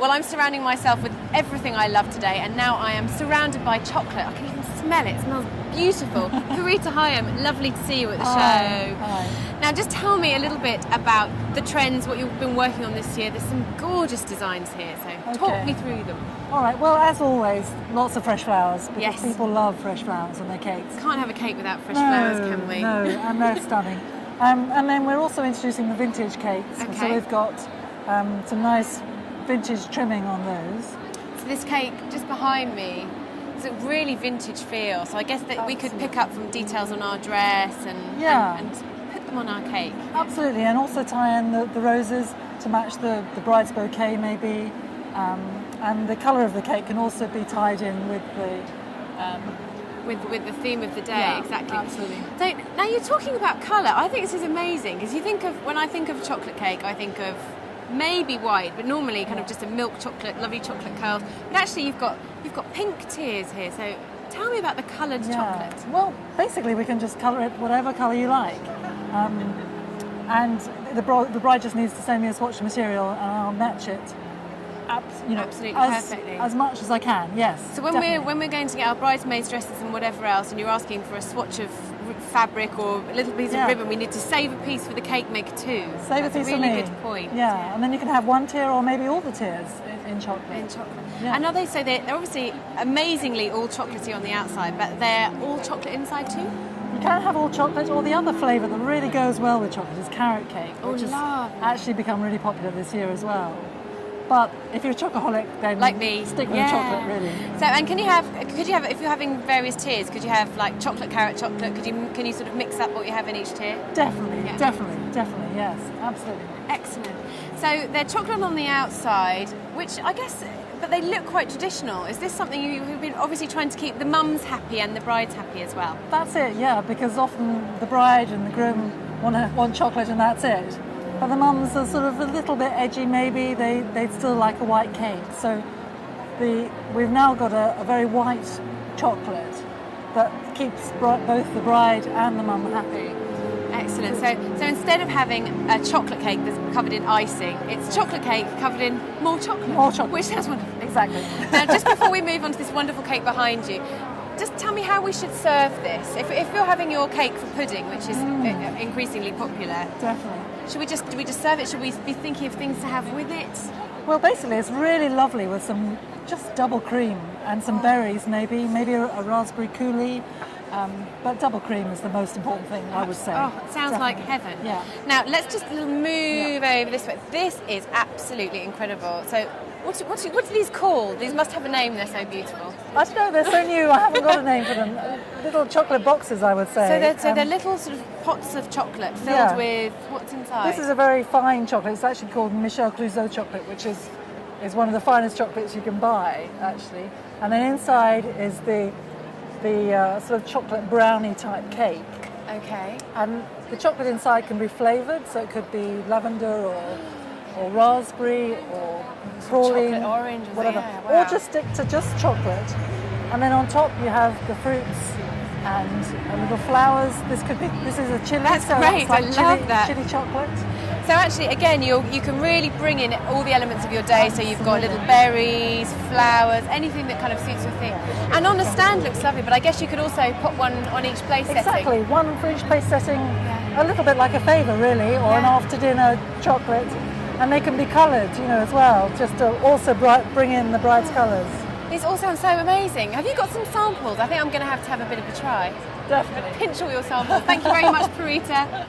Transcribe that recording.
Well, I'm surrounding myself with everything I love today, and now I am surrounded by chocolate. I can even smell it. It smells beautiful. Purita Hyam, lovely to see you at the show. Hi. Now, just tell me a little bit about the trends, what you've been working on this year. There's some gorgeous designs here, so talk me through them. All right, well, as always, lots of fresh flowers, because Yes. people love fresh flowers on their cakes. Can't have a cake without fresh flowers, can we? No, and they're stunning. And then we're also introducing the vintage cakes. Okay. So we've got some nice vintage trimming on those. So this cake just behind me is a really vintage feel. So I guess that we could pick up from details on our dress and put them on our cake. Absolutely, and also tie in the roses to match the bride's bouquet maybe. And the colour of the cake can also be tied in with the theme of the day, yeah, exactly. Absolutely. So now you're talking about colour. I think this is amazing because when I think of chocolate cake, I think of maybe white, but normally kind of just a milk chocolate, lovely chocolate curls. But actually, you've got pink tiers here. So tell me about the coloured chocolate. Well, basically, we can just colour it whatever colour you like, and the bride just needs to send me a swatch of material, and I'll match it. Absolutely perfectly. As much as I can, yes. So when we're going to get our bridesmaids' dresses and whatever else, and you're asking for a swatch of fabric or a little piece of ribbon, we need to save a piece for the cake maker too. Save a piece for me. Really good point. Yeah, and then you can have one tier or maybe all the tiers in chocolate. In chocolate. Yeah. And they're obviously amazingly all chocolatey on the outside, but they're all chocolate inside too? You can have all chocolate, or the other flavour that really goes well with chocolate is carrot cake, which has actually become really popular this year as well. But if you're a chocoholic, then like me, stick with the chocolate, really. So, and could you have, if you're having various tiers, could you have like chocolate, carrot, chocolate? Can you sort of mix up what you have in each tier? Definitely, definitely, yes, absolutely. Excellent. So they're chocolate on the outside, which I guess, but they look quite traditional. Is this something you've been obviously trying to keep the mums happy and the brides happy as well? That's it, yeah, because often the bride and the groom want chocolate and that's it. But the mums are sort of a little bit edgy maybe, they'd still like a white cake. So we've now got a very white chocolate that keeps both the bride and the mum happy. Excellent. So instead of having a chocolate cake that's covered in icing, it's chocolate cake covered in more chocolate. More chocolate. Which sounds wonderful. Exactly. Now, just before we move on to this wonderful cake behind you, just tell me how we should serve this. If you're having your cake for pudding, which is increasingly popular, definitely. Do we just serve it? Should we be thinking of things to have with it? Well, basically, it's really lovely with some just double cream and some berries, maybe a raspberry coulis. But double cream is the most important thing, I would say. Oh, it sounds like heaven. Yeah. Now, let's just move over this way. This is absolutely incredible. So, what are these called? These must have a name, they're so beautiful. I don't know, they're so new, I haven't got a name for them. Little chocolate boxes, I would say. So they're little sort of pots of chocolate filled with what's inside? This is a very fine chocolate. It's actually called Michel Clouseau chocolate, which is one of the finest chocolates you can buy, actually. And then inside is the sort of chocolate brownie type cake. Okay. And the chocolate inside can be flavoured, so it could be lavender or raspberry or praline, chocolate orange, whatever. Yeah, wow. Or just stick to just chocolate. And then on top you have the fruits and little flowers. This is a chili. That's so great. Like I love that. Chili chocolate. So actually, again, you can really bring in all the elements of your day. So you've got little berries, flowers, anything that kind of suits your thing. And on the stand looks lovely, but I guess you could also put one on each place setting. Exactly, one for each place setting, a little bit like a favour really, or an after dinner chocolate. And they can be coloured, as well, just to also bring in the bride's colours. These all sound so amazing. Have you got some samples? I think I'm going to have a bit of a try. Definitely. Pinch all your samples. Thank you very much, Purita.